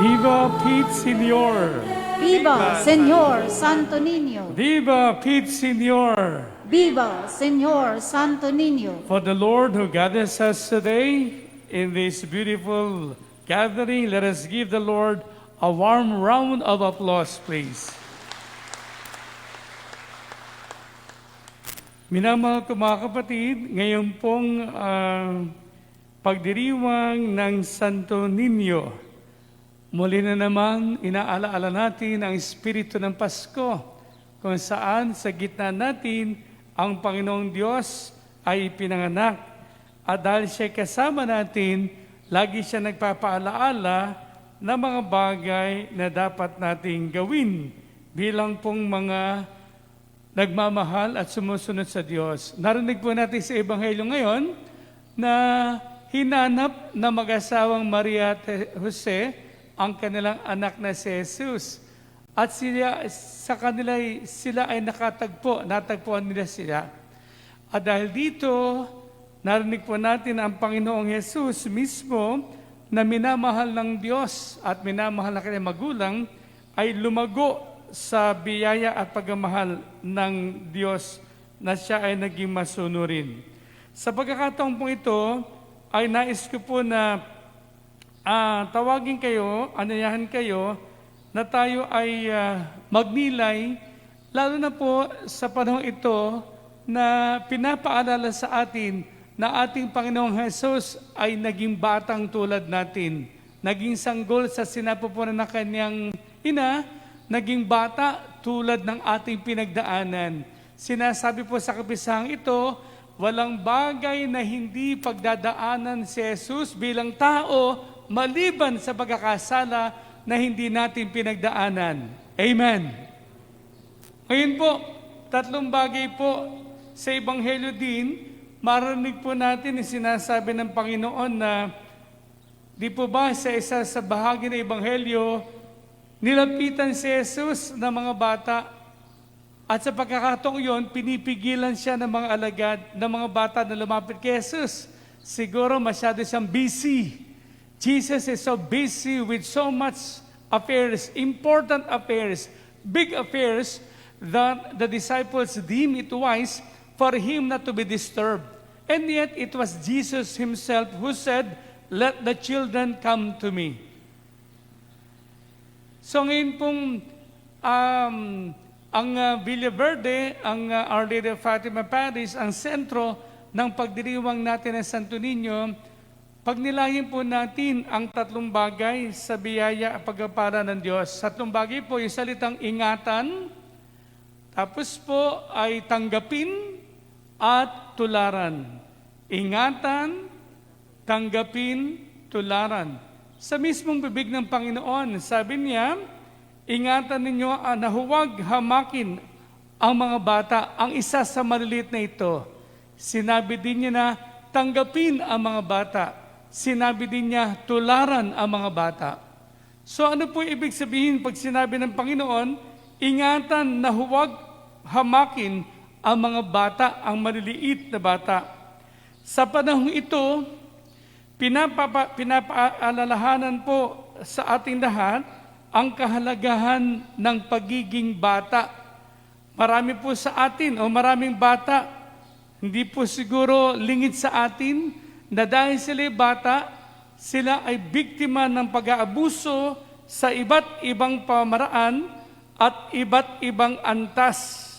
Viva Pete Senior! Viva Señor Santo Niño! Viva Pete Senior! Viva Señor Santo Niño! For the Lord who gathers us today in this beautiful gathering, let us give the Lord a warm round of applause, please. Minamahal ko mga kapatid, ngayon pong pagdiriwang ng Santo Niño, muli na namang inaalaala natin ang Espiritu ng Pasko, kung saan sa gitna natin ang Panginoong Diyos ay pinanganak. At dahil siya kasama natin, lagi siya nagpapaalaala ng mga bagay na dapat nating gawin bilang pong mga nagmamahal at sumusunod sa Diyos. Narinig po natin sa Ebanghelyo ngayon na hinanap na mag-asawang Maria at Jose ang kanilang anak na si Jesus. At sila ay natagpuan nila sila. At dahil dito, narinig po natin ang Panginoong Jesus mismo na minamahal ng Diyos at minamahal na kanyang magulang ay lumago sa biyaya at pagmamahal ng Diyos na siya ay naging masunurin. Sa pagkakataon po ito, ay nais ko po na tawagin kayo, anayahan kayo, na tayo ay magnilay, lalo na po sa panahon ito na pinapaalala sa atin na ating Panginoong Jesus ay naging batang tulad natin. Naging sanggol sa sinapupunan ng kanyang ina, naging bata tulad ng ating pinagdaanan. Sinasabi po sa kapisahang ito, walang bagay na hindi pagdadaanan si Jesus bilang tao maliban sa pagkakasala na hindi natin pinagdaanan. Amen. Ngayon po, tatlong bagay po sa Ebanghelyo din, marinig po natin yung sinasabi ng Panginoon na di po ba sa isa sa bahagi ng Ebanghelyo, nilapitan si Jesus ng mga bata at sa pagkakataong yon, pinipigilan siya ng mga alagad, ng mga bata na lumapit kay Jesus. Siguro masyado siyang busy. Jesus is so busy with so much affairs, important affairs, big affairs, that the disciples deem it wise for him not to be disturbed. And yet, it was Jesus himself who said, "Let the children come to me." So ngayon pong ang Villa Verde, ang Our Lady of Fatima Parish, ang sentro ng pagdiriwang natin ng Santo Niño, pagnilayin po natin ang tatlong bagay sa biyaya at pagpapala ng Diyos. Tatlong bagay po, yung salitang ingatan, tapos po ay tanggapin at tularan. Ingatan, tanggapin, tularan. Sa mismong bibig ng Panginoon, sabi niya, ingatan ninyo na huwag hamakin ang mga bata, ang isa sa maliliit na ito. Sinabi din niya na tanggapin ang mga bata. Sinabi din niya, tularan ang mga bata. So ano po ibig sabihin pag sinabi ng Panginoon, ingatan na huwag hamakin ang mga bata, ang maliliit na bata. Sa panahong ito, pinapaalalahanan po sa ating lahat ang kahalagahan ng pagiging bata. Marami po sa atin o maraming bata, hindi po siguro lingid sa atin na dahil sila bata, sila ay biktima ng pag-aabuso sa iba't ibang pamaraan at iba't ibang antas.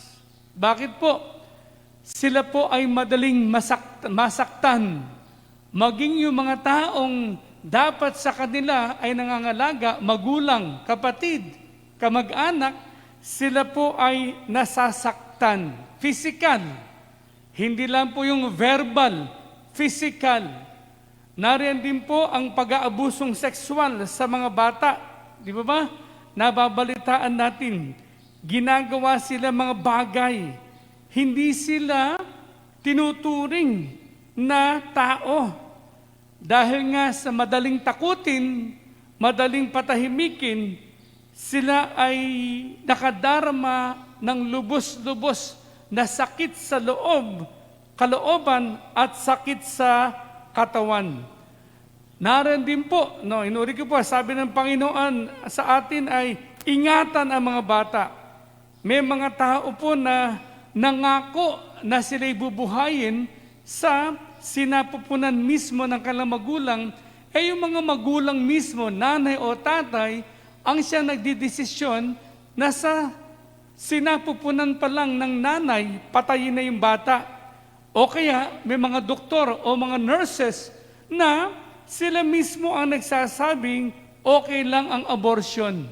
Bakit po? Sila po ay madaling masaktan. Maging yung mga taong dapat sa kanila ay nangangalaga, magulang, kapatid, kamag-anak, sila po ay nasasaktan. Physical. Hindi lang po yung verbal, physical. Nariyan din po ang pag-aabusong sexual sa mga bata. Di ba ba? Nababalitaan natin. Ginagawa sila mga bagay. Hindi sila tinuturing na tao. Dahil nga sa madaling takutin, madaling patahimikin, sila ay nakadarama ng lubos-lubos na sakit sa kalooban at sakit sa katawan. Naroon din po, inuri ko po, sabi ng Panginoon sa atin ay ingatan ang mga bata. May mga tao po na nangako na sila'y bubuhayin sa sinapupunan mismo ng kanilang magulang, yung mga magulang mismo, nanay o tatay, ang siya nagdidesisyon na sa sinapupunan pa lang ng nanay, patayin na yung bata. O kaya may mga doktor o mga nurses na sila mismo ang nagsasabing okay lang ang abortion.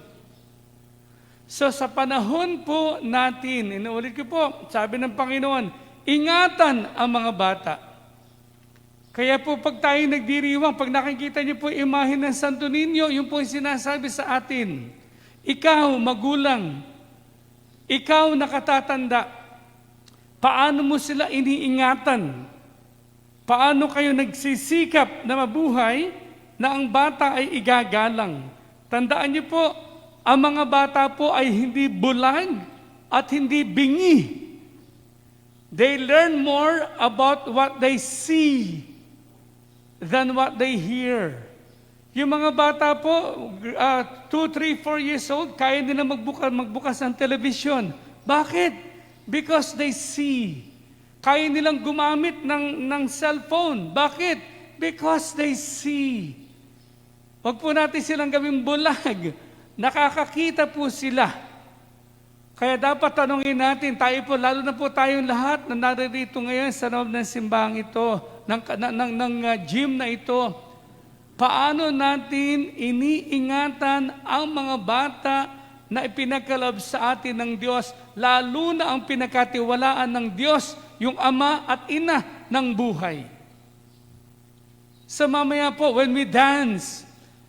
So sa panahon po natin, inuulit ko po, sabi ng Panginoon, ingatan ang mga bata. Kaya po pag tayo nagdiriwang, pag nakikita niyo po imahe ng Santo Niño, yung po yung sinasabi sa atin, ikaw magulang, ikaw nakatatanda, paano mo sila iniingatan? Paano kayo nagsisikap na mabuhay na ang bata ay igagalang? Tandaan niyo po, ang mga bata po ay hindi bulag at hindi bingi. They learn more about what they see than what they hear. Yung mga bata po, 2, 3, 4 years old, kaya nila magbukas ng television. Bakit? Because they see. Kaya nilang gumamit ng cellphone. Bakit? Because they see. Huwag po natin silang gawing bulag. Nakakakita po sila. Kaya dapat tanungin natin, tayo po, lalo na po tayong lahat na naririto ngayon sa loob ng simbahang ito, ng gym na ito, paano natin iniingatan ang mga bata na ipinagkaloob sa atin ng Diyos, lalo na ang pinakatiwalaan ng Diyos, yung Ama at Ina ng buhay. So mamaya po, when we dance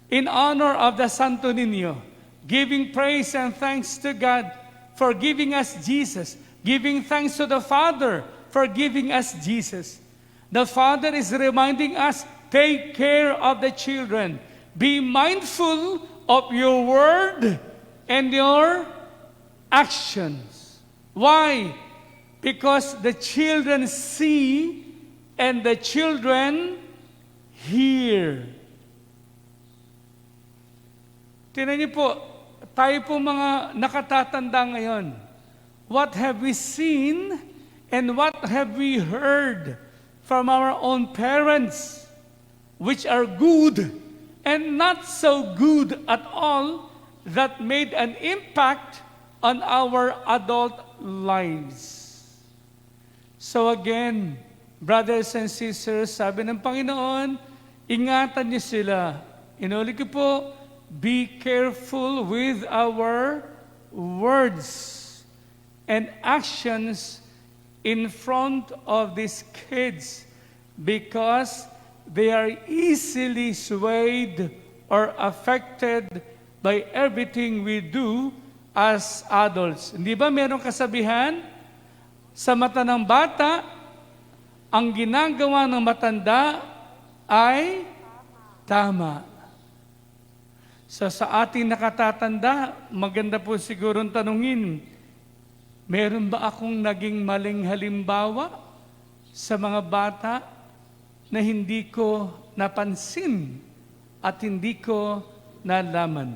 in honor of the Santo Niño, giving praise and thanks to God for giving us Jesus, giving thanks to the Father for giving us Jesus. The Father is reminding us, take care of the children. Be mindful of your word and your actions. Why? Because the children see and the children hear. Tingnan niyo po, tayo po mga nakatatanda ngayon. What have we seen and what have we heard from our own parents, which are good and not so good at all, that made an impact on our adult lives. So again, brothers and sisters, sabi ng Panginoon, ingatan niyo sila. Inulit ko po, be careful with our words and actions in front of these kids because they are easily swayed or affected by everything we do as adults. Hindi ba merong kasabihan? Sa mata ng bata, ang ginagawa ng matanda ay tama. So sa ating nakatatanda, maganda po sigurong tanungin, meron ba akong naging maling halimbawa sa mga bata na hindi ko napansin at hindi ko nalaman?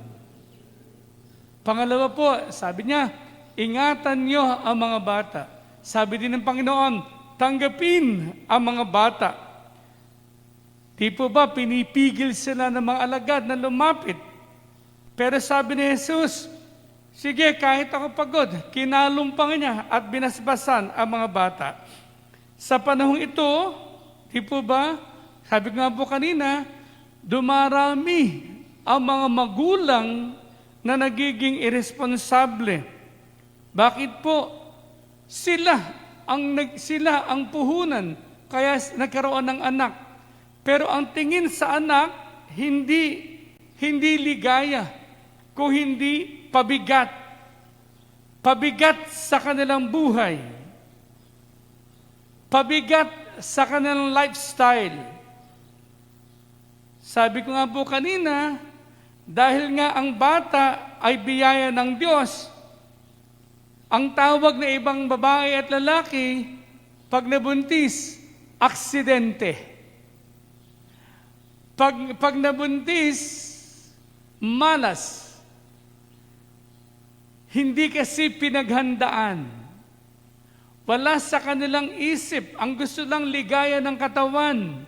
Pangalawa po, sabi niya, ingatan niyo ang mga bata. Sabi din ng Panginoon, tanggapin ang mga bata. Di po ba pinipigil sila ng mga alagad na lumapit? Pero sabi ni Jesus, sige, kahit ako pagod, kinalumpang niya at binasbasan ang mga bata. Sa panahong ito, di po ba, sabi ko nga po kanina, dumarami ang mga magulang na nagiging irresponsable. Bakit po? Sila ang puhunan, kaya nagkaroon ng anak. Pero ang tingin sa anak, hindi ligaya, kung hindi pabigat. Pabigat sa kanilang buhay. Pabigat sa kanilang lifestyle. Sabi ko nga po kanina, dahil nga ang bata ay biyaya ng Diyos, ang tawag na ibang babae at lalaki, pag nabuntis, aksidente. Pag nabuntis, malas. Hindi kasi pinaghandaan. Wala sa kanilang isip. Ang gusto lang ligaya ng katawan.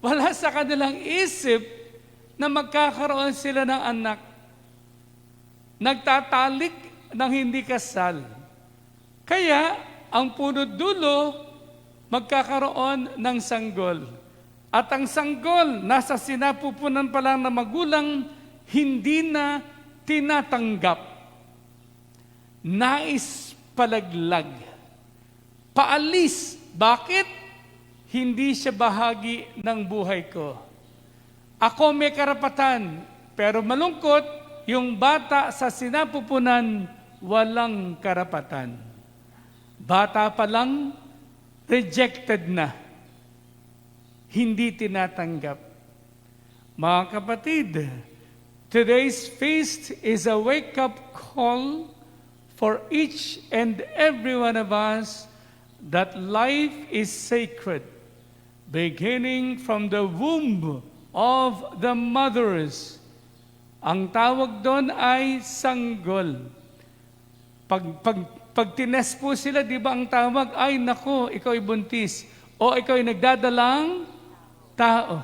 Wala sa kanilang isip na magkakaroon sila ng anak. Nagtatalik ng hindi kasal. Kaya, ang punot dulo, magkakaroon ng sanggol. At ang sanggol, nasa sinapupunan pa lang na magulang, hindi na tinatanggap. Nais palaglag. Paalis. Bakit? Hindi siya bahagi ng buhay ko. Ako may karapatan, pero malungkot, yung bata sa sinapupunan, walang karapatan. Bata pa lang, rejected na. Hindi tinatanggap. Mga kapatid, today's feast is a wake-up call for each and every one of us that life is sacred, beginning from the womb of the mothers. Ang tawag doon ay sanggol. Pag tines po sila, di ba ang tawag, ay nako, ikaw ay buntis. O ikaw ay nagdadalang tao.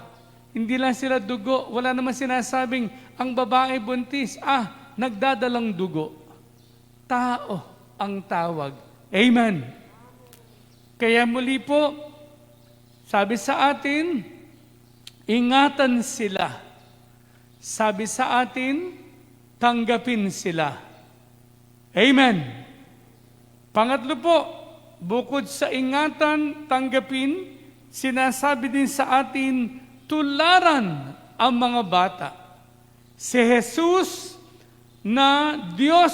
Hindi lang sila dugo. Wala naman sinasabing, ang babae buntis. Nagdadalang dugo. Tao ang tawag. Amen. Kaya muli po, sabi sa atin, ingatan sila. Sabi sa atin, tanggapin sila. Amen. Pangatlo po, bukod sa ingatan, tanggapin, sinasabi din sa atin, tularan ang mga bata. Si Jesus na Diyos,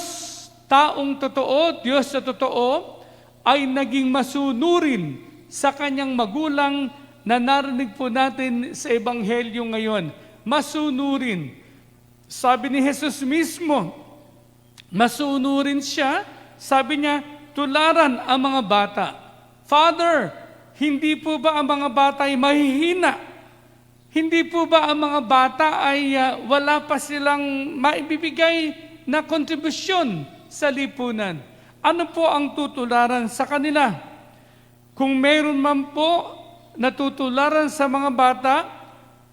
taong totoo, Diyos na totoo, ay naging masunurin sa kanyang magulang na narinig po natin sa Ebanghelyo ngayon. Masunurin. Sabi ni Jesus mismo, masunurin siya, sabi niya, tularan ang mga bata. Father, hindi po ba ang mga bata ay mahihina? Hindi po ba ang mga bata ay wala pa silang maibibigay na kontribusyon sa lipunan? Ano po ang tutularan sa kanila? Kung mayroon man po natutularan sa mga bata,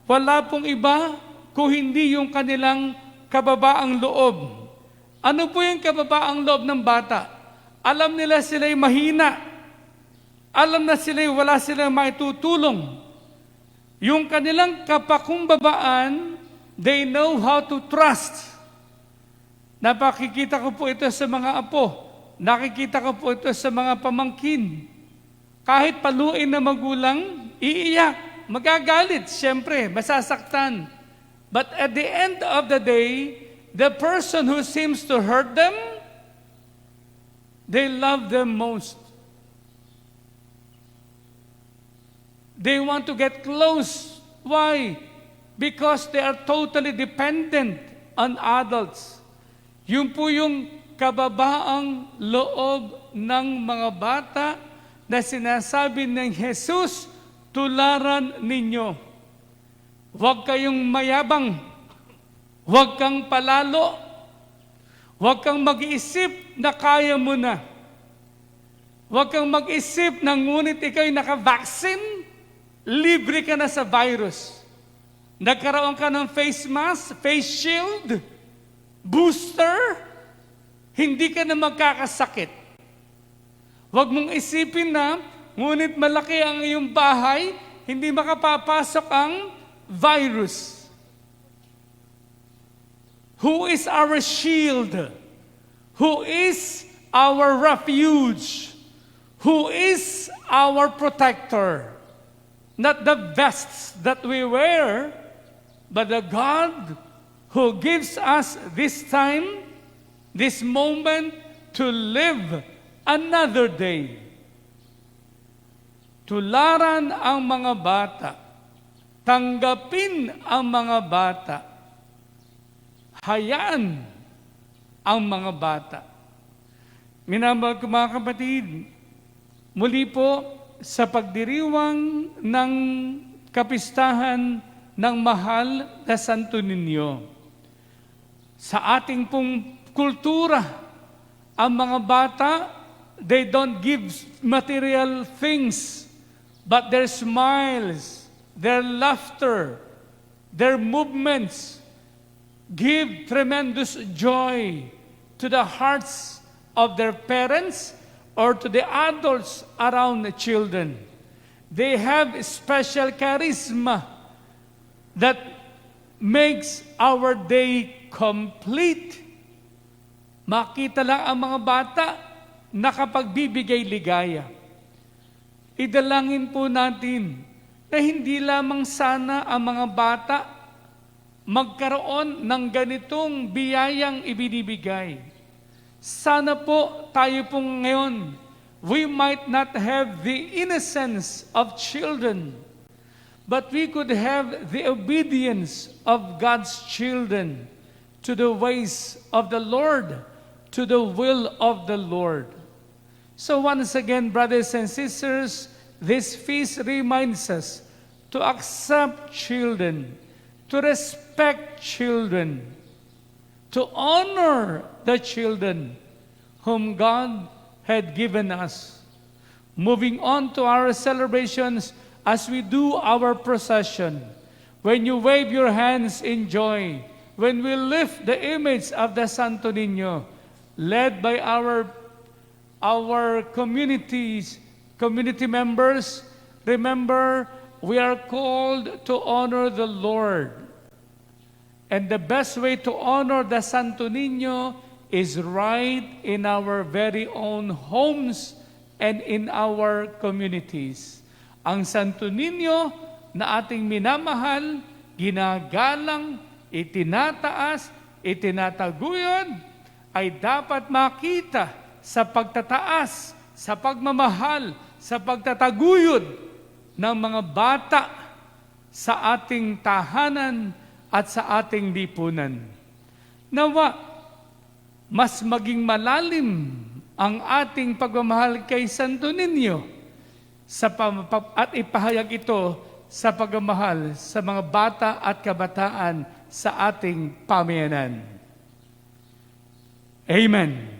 wala pong iba kung hindi yung kanilang kababaang loob. Ano po yung kababaang loob ng bata? Alam nila sila'y mahina. Alam na sila'y wala silang maitutulong. Yung kanilang kapakumbabaan, they know how to trust. Napakikita ko po ito sa mga apo. Nakikita ko po ito sa mga pamangkin. Kahit paluin na magulang, iiyak. Magagalit, siyempre, masasaktan. But at the end of the day, the person who seems to hurt them, they love them most. They want to get close. Why? Because they are totally dependent on adults. Yun po yung kababaang loob ng mga bata na sinasabi ng Jesus, tularan ninyo. Huwag kayong mayabang. Huwag kang palalo. Huwag kang mag-iisip na kaya mo na. Huwag kang mag-isip na ngunit ikaw'y naka-vaccine, libre ka na sa virus. Nagkaroon ka ng face mask, face shield, booster, hindi ka na magkakasakit. Huwag mong isipin na, ngunit malaki ang iyong bahay, hindi makapapasok ang virus. Who is our shield? Who is our refuge? Who is our protector? Not the vests that we wear, but the God who gives us this time, this moment to live another day. Tularan ang mga bata. Tanggapin ang mga bata. Hayaan ang mga bata. Minamahal ko mga kapatid, muli po sa pagdiriwang ng kapistahan ng mahal na Santo Niño. Sa ating pong kultura, ang mga bata, they don't give material things, but their smiles, their laughter, their movements give tremendous joy to the hearts of their parents or to the adults around the children. They have special charisma that makes our day complete. Makita lang ang mga bata nakapagbibigay ligaya. Idalangin po natin na hindi lamang sana ang mga bata magkaroon ng ganitong biyayang ibinibigay. Sana po tayo pong ngayon, we might not have the innocence of children, but we could have the obedience of God's children to the ways of the Lord, to the will of the Lord. So once again, brothers and sisters, this feast reminds us to accept children, to respect children, to honor the children whom God had given us. Moving on to our celebrations as we do our procession, when you wave your hands in joy, when we lift the image of the Santo Niño, led by our community members, remember, we are called to honor the Lord. And the best way to honor the Santo Niño is right in our very own homes and in our communities. Ang Santo Niño na ating minamahal, ginagalang, itinataas, itinataguyod, ay dapat makita sa pagtataas, sa pagmamahal, sa pagtataguyod ng mga bata sa ating tahanan at sa ating lipunan. Nawa, mas maging malalim ang ating pagmamahal kay Santo Niño at ipahayag ito sa pagmamahal sa mga bata at kabataan sa ating pamayanan. Amen.